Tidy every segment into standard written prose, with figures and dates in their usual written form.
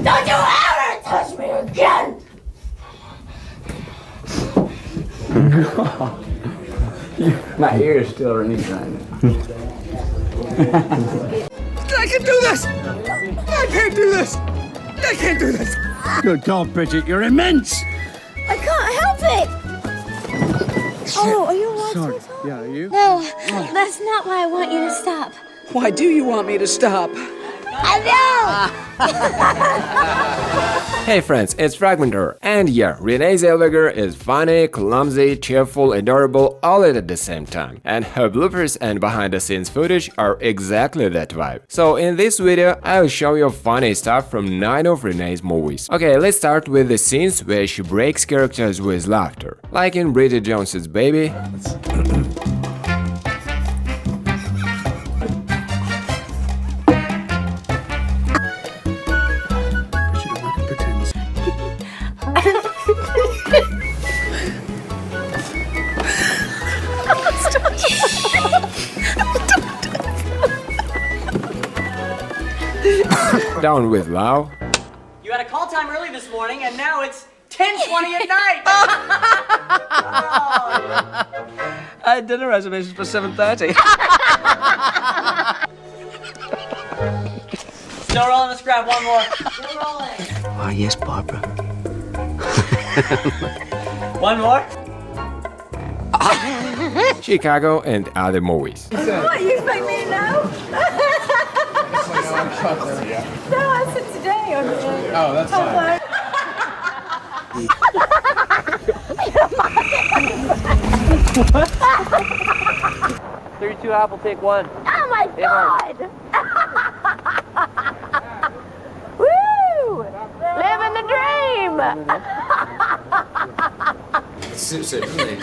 Don't you ever touch me again! My ear is still ringing right now. I can do this! I can't do this! I can't do this! Good God, Bridget, you're immense! I can't help it! Oh, are you alright? Sorry. Yeah, are you? No, that's not why I want you to stop. Why do you want me to stop? I know! Hey friends, it's FRAGMENTER, and yeah, Renée Zellweger is funny, clumsy, cheerful, adorable, all at the same time. And her bloopers and behind the scenes footage are exactly that vibe. So in this video, I'll show you funny stuff from 9 of Renée's movies. Okay, let's start with the scenes where she breaks characters with laughter. Like in Bridget Jones's Baby. Down with Lau. You had a call time early this morning, and now it's 10:20 at night. I had dinner reservations for 7:30. Still rolling. Let's grab one more. Still rolling. Oh, yes, Barbara. One more. Chicago and other movies. What, you expect me to know? No, I said today on the Oh, that's fine. 32 Apple, take one. Oh my God! Woo! Living the dream! Suits it, doesn't it?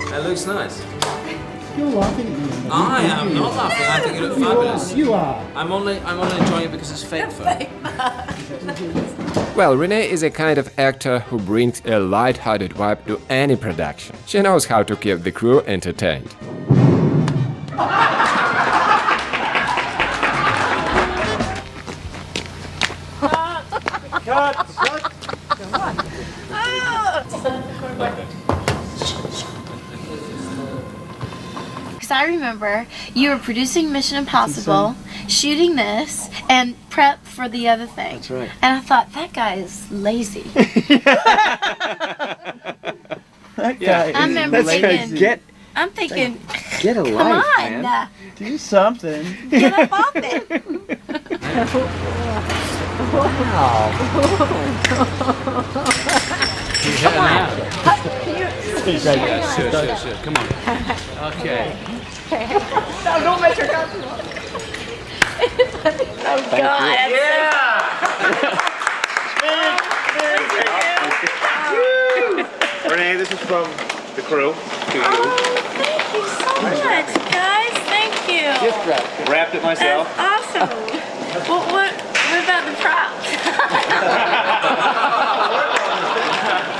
That looks nice. You're laughing at me. I am not laughing. I think you look fabulous. You are. I'm only enjoying it because it's fake fun. Well, Renée is a kind of actor who brings a lighthearted vibe to any production. She knows how to keep the crew entertained. Because I remember you were producing Mission Impossible, shooting this, and prep for the other thing. That's right. And I thought, that guy is lazy. That guy I remember thinking, Get I'm thinking, a come life, on, man. Do something. get up off it. Come on. Yeah, sure. Come on. Okay. No, don't make her come. Oh God! Renee, this is from the crew to you. Oh, thank you so much, guys. Thank you. Wrapped it myself. That's awesome. What about the props?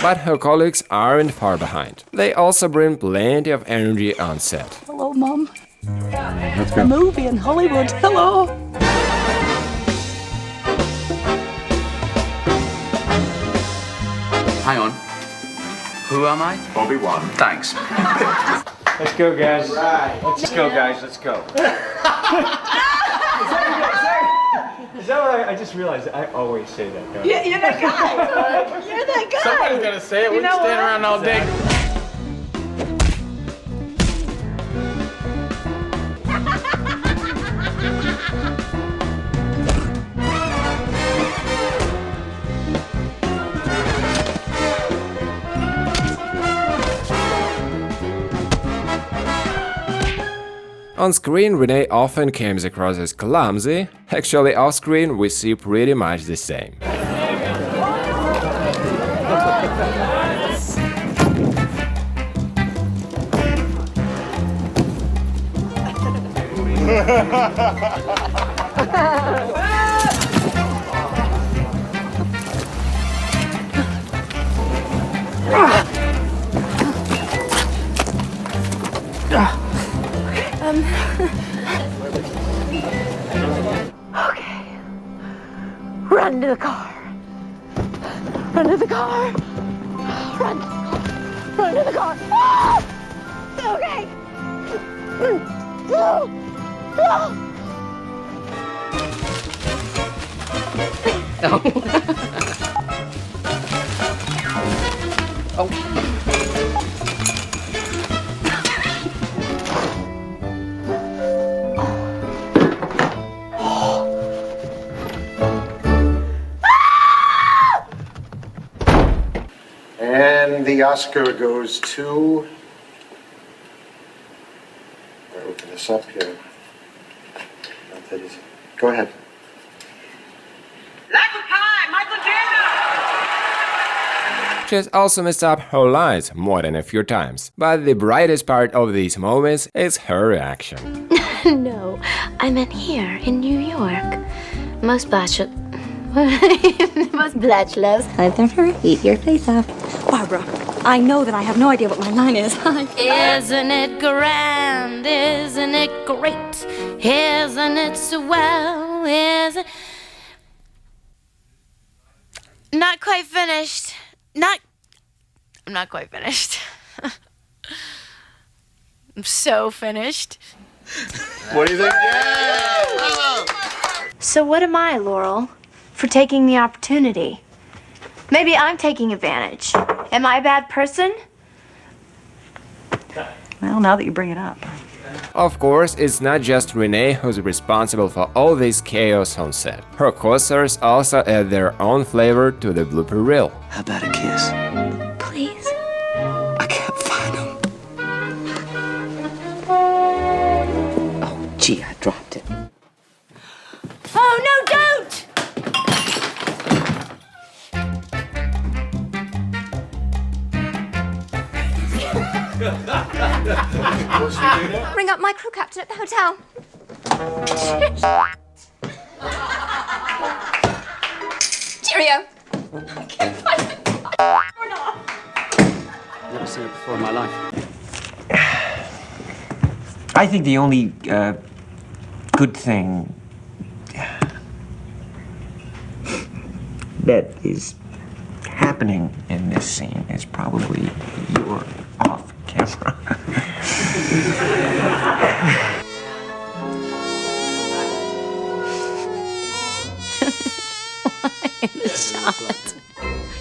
But her colleagues aren't far behind. They also bring plenty of energy on set. Hello, Mom. A movie in Hollywood. Hello. Hang on. Who am I? Obi-Wan. Thanks. Let's go, guys. Let's go, guys. Let's go. Is that what I just realized? I always say that, guys. You're that guy. You're that guy. Somebody's gonna say it. We're just standing around all day. On screen, Renée often comes across as clumsy. Actually, off screen, we see pretty much the same. Run to the car. Run to the car. Run. Run to the car. Ah! Okay. No. No. And the Oscar goes to. I'll open this up here. Not that easy. Go ahead. Lack of time, Michael Jordan! She's also messed up her lines more than a few times, but the brightest part of these moments is her reaction. No, I meant here in New York. Most bachelors have never eat your face off. Barbara, I know that I have no idea what my line is. Isn't it grand? Isn't it great? Isn't it swell? Isn't... Not quite finished. I'm not quite finished. I'm so finished. What do you think? Yeah! So what am I, Laurel, for taking the opportunity? Maybe I'm taking advantage. Am I a bad person? Well, now that you bring it up. Of course, it's not just Renee who's responsible for all this chaos on set. Her co-stars also add their own flavor to the blooper reel. How about a kiss? Please. I can't find them. Oh, gee, I dropped it. Oh, no, don't! Ring up my crew captain at the hotel. Cheerio. I can't find it. Or not. Never seen it before in my life. I think the only good thing that is happening in this scene is probably your off camera.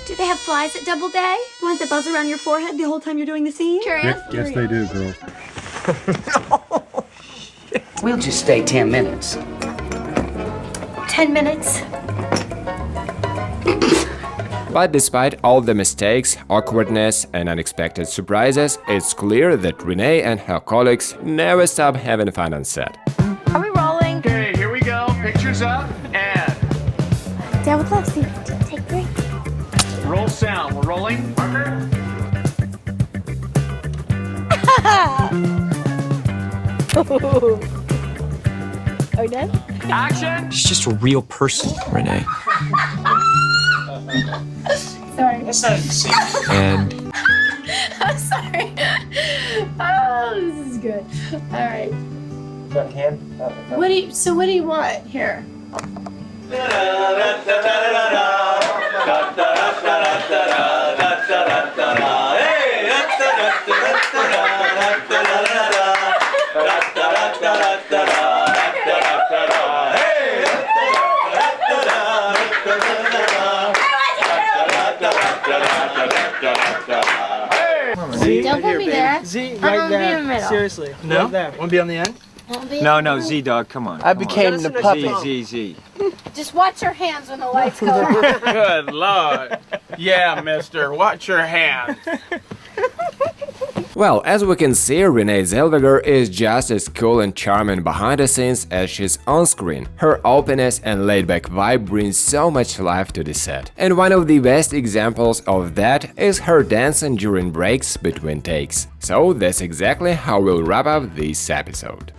Do they have flies at Doubleday? The ones that buzz around your forehead the whole time you're doing the scene? Curious? Yes, they do, girl. We'll just stay 10 minutes. 10 minutes. But despite all the mistakes, awkwardness and unexpected surprises, it's clear that Renee and her colleagues never stop having fun on set. Are we rolling? Okay, here we go. Pictures up and Down with love, Steve. Take 3. roll sound. We're rolling. Marker. Are we done? Action. She's just a real person, Renee. Sorry. And I'm sorry. Oh, this is good. All right. What do you want here? Don't put me there. Z, I'm gonna be in the middle. Seriously. No? Right there. Want to be on the end? no, Z-Dog, come on. I became the puppet. Z. Just watch your hands when the lights go on. Good Lord. Yeah, mister, watch your hands. Well, as we can see, Renée Zellweger is just as cool and charming behind the scenes as she's on screen. Her openness and laid-back vibe brings so much life to the set. And one of the best examples of that is her dancing during breaks between takes. So that's exactly how we'll wrap up this episode.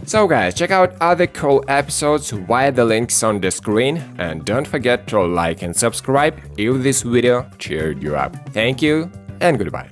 So guys, check out other cool episodes via the links on the screen, and don't forget to like and subscribe if this video cheered you up. Thank you and goodbye.